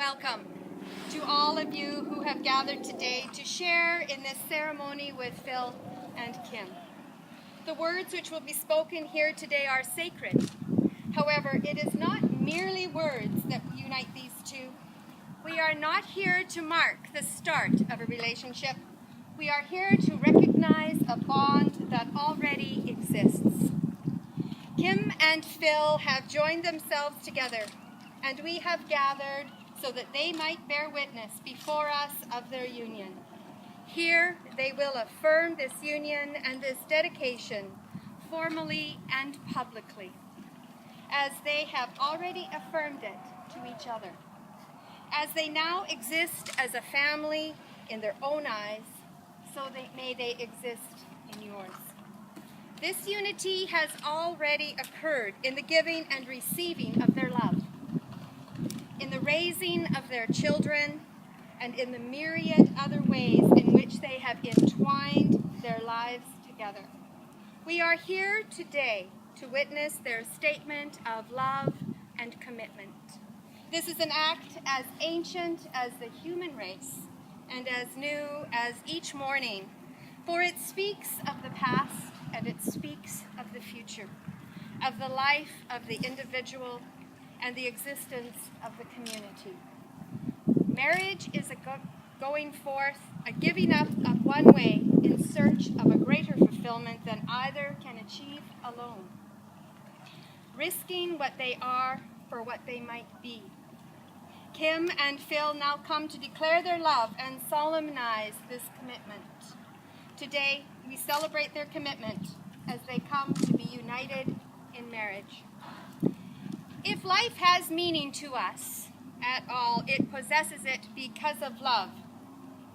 welcome to all of you who have gathered today to share in this ceremony with Phil and Kim. The words which will be spoken here today are sacred. However, it is not merely words that unite these two. We are not here to mark the start of a relationship. We are here to recognize a bond that already exists. Kim and Phil have joined themselves together, and we have gathered so that they might bear witness before us of their union. Here they will affirm this union and this dedication formally and publicly, as they have already affirmed it to each other. As they now exist as a family in their own eyes, so may they exist in yours. This unity has already occurred in the giving and receiving of their love, in the raising of their children, and in the myriad other ways in which they have entwined their lives together. We are here today to witness their statement of love and commitment. This is an act as ancient as the human race and as new as each morning, for it speaks of the past and it speaks of the future, of the life of the individual and the existence of the community. Marriage is a going forth, a giving up of one way in search of a greater fulfillment than either can achieve alone, risking what they are for what they might be. Kim and Phil now come to declare their love and solemnize this commitment. Today, we celebrate their commitment as they come to be united in marriage. If life has meaning to us at all, it possesses it because of love.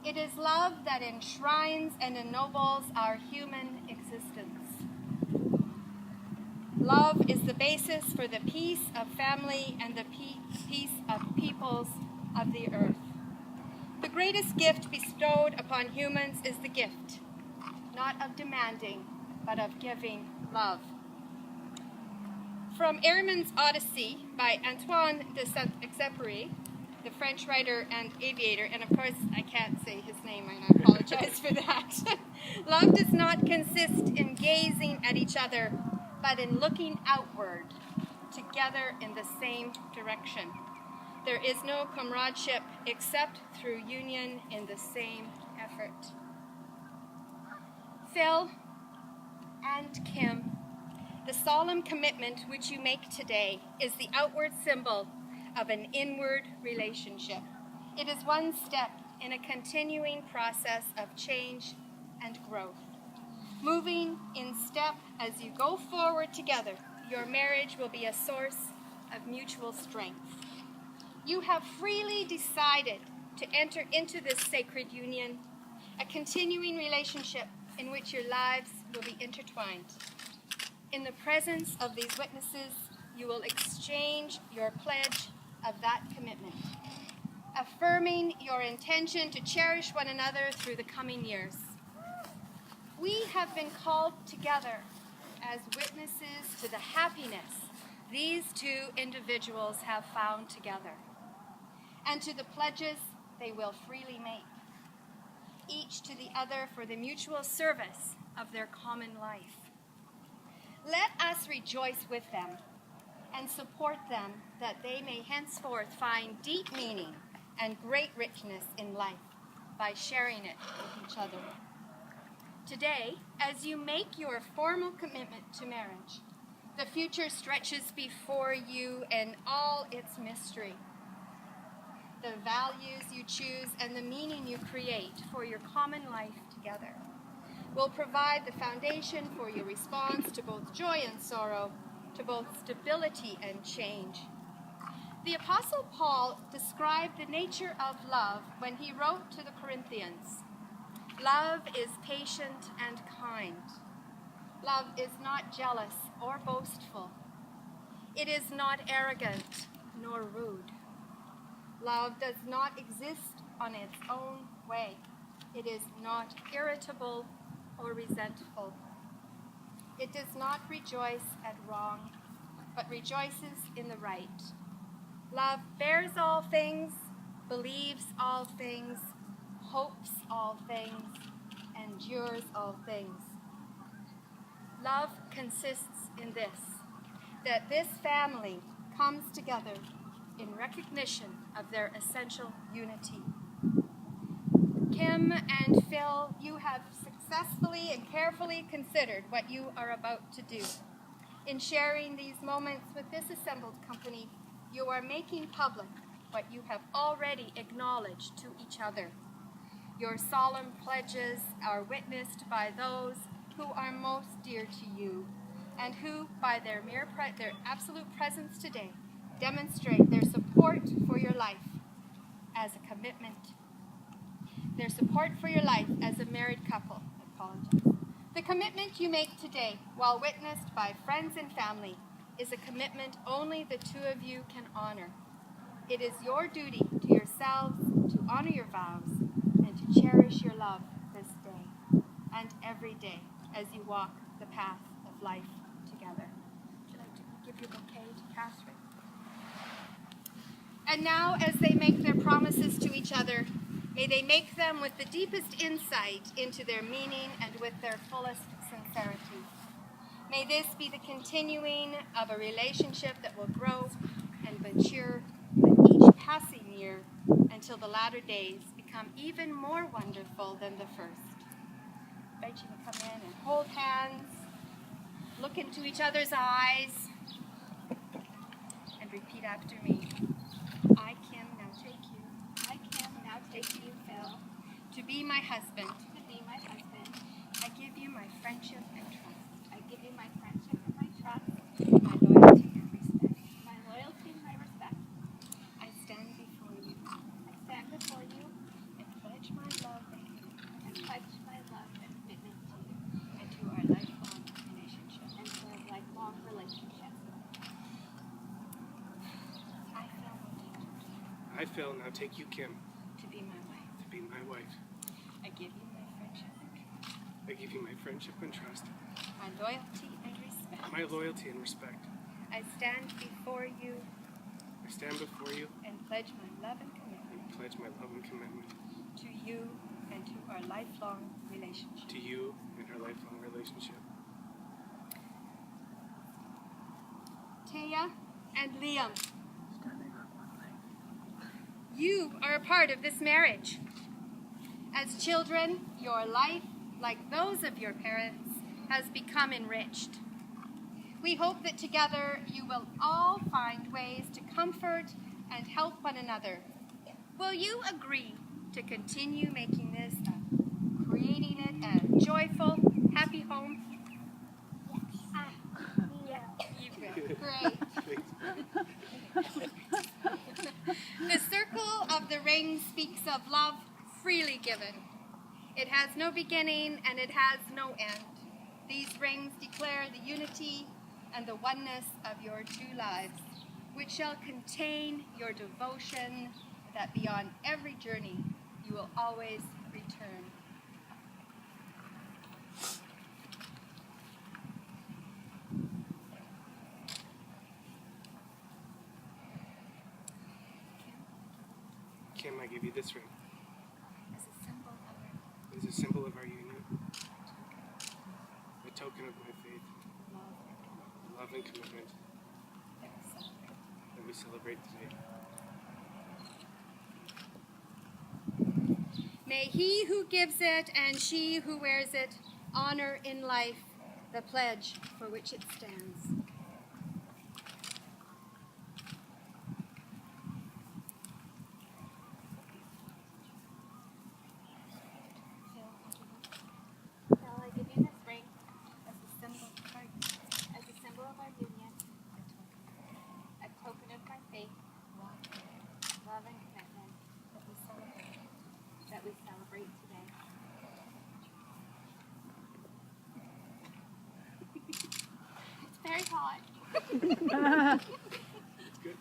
It is love that enshrines and ennobles our human existence. Love is the basis for the peace of family and the peace of peoples of the earth. The greatest gift bestowed upon humans is the gift, not of demanding, but of giving love. From Eremond's Odyssey by Antoine de Saint-Exupéry, the French writer and aviator, and of course I can't say his name and I apologize for that. Love does not consist in gazing at each other, but in looking outward, together in the same direction. There is no comradeship except through union in the same effort. Phil and Kim, the solemn commitment which you make today is the outward symbol of an inward relationship. It is one step in a continuing process of change and growth. Moving in step as you go forward together, your marriage will be a source of mutual strength. You have freely decided to enter into this sacred union, a continuing relationship in which your lives will be intertwined. In the presence of these witnesses, you will exchange your pledge of that commitment, affirming your intention to cherish one another through the coming years. We have been called together as witnesses to the happiness these two individuals have found together, and to the pledges they will freely make, each to the other for the mutual service of their common life. Let us rejoice with them and support them that they may henceforth find deep meaning and great richness in life by sharing it with each other. Today, as you make your formal commitment to marriage, the future stretches before you in all its mystery. The values you choose and the meaning you create for your common life together will provide the foundation for your response to both joy and sorrow, to both stability and change. The Apostle Paul described the nature of love when he wrote to the Corinthians. Love is patient and kind. Love is not jealous or boastful. It is not arrogant nor rude. Love does not exist on its own way. It is not irritable or resentful. It does not rejoice at wrong, but rejoices in the right. Love bears all things, believes all things, hopes all things, endures all things. Love consists in this, that this family comes together in recognition of their essential unity. Kim and Phil, you have successfully and carefully considered what you are about to do. In sharing these moments with this assembled company, you are making public what you have already acknowledged to each other. Your solemn pledges are witnessed by those who are most dear to you, and who, by their absolute presence today, demonstrate their support for your life as a commitment. Their support for your life as a married couple. The commitment you make today, while witnessed by friends and family, is a commitment only the two of you can honor. It is your duty to yourselves to honor your vows and to cherish your love this day and every day as you walk the path of life together. Would you like to give your bouquet to Catherine? And now, as they make their promises to each other, may they make them with the deepest insight into their meaning and with their fullest sincerity. May this be the continuing of a relationship that will grow and mature with each passing year until the latter days become even more wonderful than the first. I invite you to come in and hold hands, look into each other's eyes, and repeat after me. I, Kim, now take you. I, Kim, now take you, Phil, to be my husband. to be my husband. I give you my friendship and trust, I give you my friendship and my trust, my loyalty and respect. my loyalty and my respect. I stand before you I stand before you and pledge my love and commitment and pledge my love and commitment to you and to our lifelong relationship. and to a lifelong relationship. I, Phil, I, Phil, now take you, Kim, to be my wife. to be my wife. I give you my friendship and trust, I give you my friendship and trust, my loyalty and respect. my loyalty and respect. I stand before you I stand before you and pledge my love and commitment and pledge my love and commitment to you and to our lifelong relationship. to you and our lifelong relationship. Taya and Liam, you are a part of this marriage. As children, your life, like those of your parents, has become enriched. We hope that together you will all find ways to comfort and help one another. Will you agree to continue making this, creating it a joyful, happy home? Yeah. You will. Great. The circle of the ring speaks of love freely given. It has no beginning and it has no end. These rings declare the unity and the oneness of your two lives, which shall contain your devotion that beyond every journey you will always return. Kim, I give you this ring As a symbol of our as a symbol of our union, a token of my faith, love and commitment love and commitment that we celebrate. that we celebrate today. May he who gives it and she who wears it honor in life the pledge for which it stands. Phil, I give you this ring As a symbol of our as a symbol of our union, a token of my faith, love and commitment that we celebrate. that we celebrate today. It's very hot. It's good.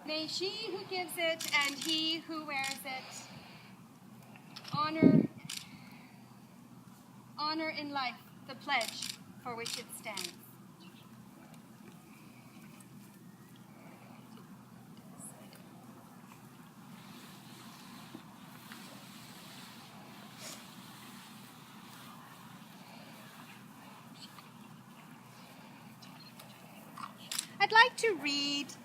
May she who gives it and he who wears it honor in life the pledge for which it stands. I'd like to read, it's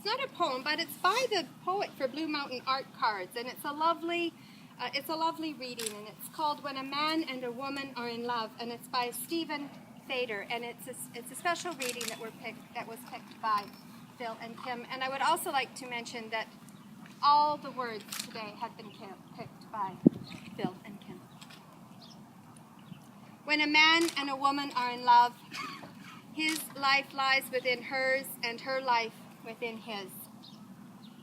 not a poem, but it's by the poet for Blue Mountain Art Cards, and it's a lovely reading, and it's called When a Man and a Woman Are in Love, and it's by Stephen Fader, and it's a special reading that was picked by Phil and Kim. And I would also like to mention that all the words today have been picked by Phil and Kim. When a man and a woman are in love, his life lies within hers and her life within his.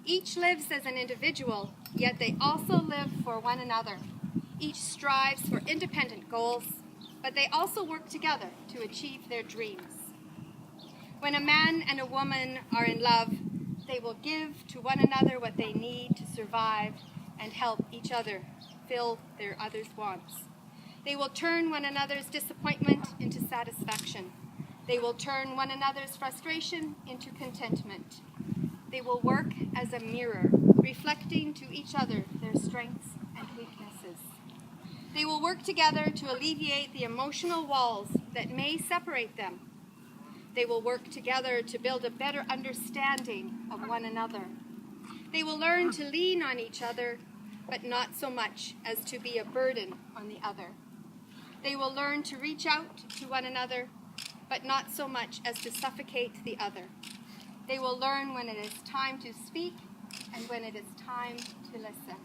Each lives as an individual, yet they also live for one another. Each strives for independent goals, but they also work together to achieve their dreams. When a man and a woman are in love, they will give to one another what they need to survive and help each other fill their others' wants. They will turn one another's disappointment into satisfaction. They will turn one another's frustration into contentment. They will work as a mirror, reflecting to each other their strengths and weaknesses. They will work together to alleviate the emotional walls that may separate them. They will work together to build a better understanding of one another. They will learn to lean on each other, but not so much as to be a burden on the other. They will learn to reach out to one another, but not so much as to suffocate the other. They will learn when it is time to speak and when it is time to listen.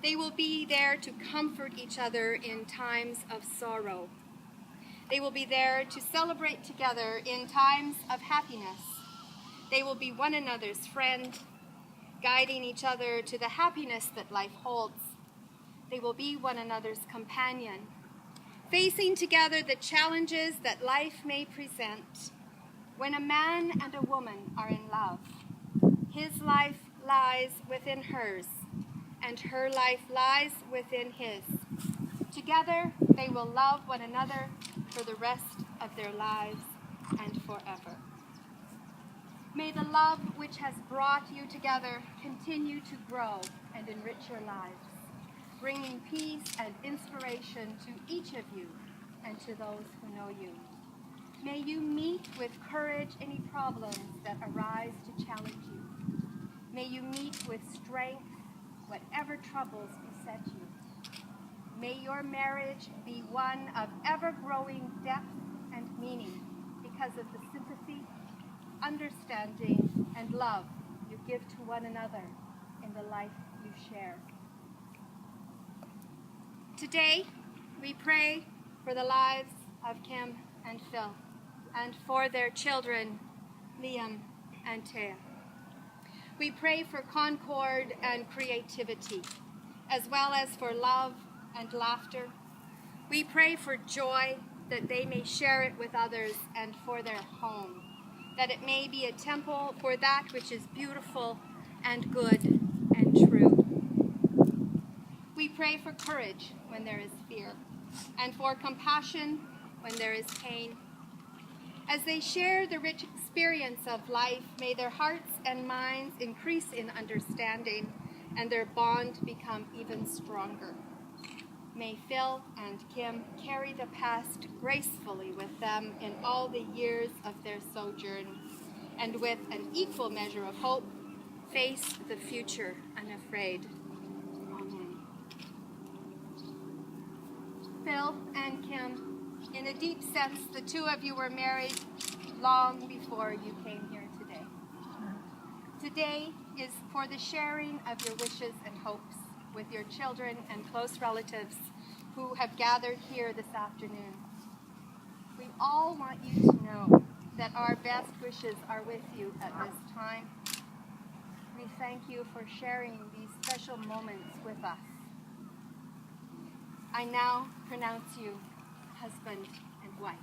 They will be there to comfort each other in times of sorrow. They will be there to celebrate together in times of happiness. They will be one another's friend, guiding each other to the happiness that life holds. They will be one another's companion, facing together the challenges that life may present. When a man and a woman are in love, his life lies within hers, and her life lies within his. Together, they will love one another for the rest of their lives and forever. May the love which has brought you together continue to grow and enrich your lives, bringing peace and inspiration to each of you and to those who know you. May you meet with courage any problems that arise to challenge you. May you meet with strength whatever troubles beset you. May your marriage be one of ever-growing depth and meaning because of the sympathy, understanding, and love you give to one another in the life you share. Today, we pray for the lives of Kim and Phil and for their children, Liam and Taya. We pray for concord and creativity, as well as for love and laughter. We pray for joy, that they may share it with others, and for their home, that it may be a temple for that which is beautiful and good and true. We pray for courage when there is fear, and for compassion when there is pain. As they share the rich experience of life, may their hearts and minds increase in understanding and their bond become even stronger. May Phil and Kim carry the past gracefully with them in all the years of their sojourn, and with an equal measure of hope, face the future unafraid. Amen. Phil and Kim, in a deep sense, the two of you were married long before you came here today. Today is for the sharing of your wishes and hopes with your children and close relatives who have gathered here this afternoon. We all want you to know that our best wishes are with you at this time. We thank you for sharing these special moments with us. I now pronounce you husband and wife.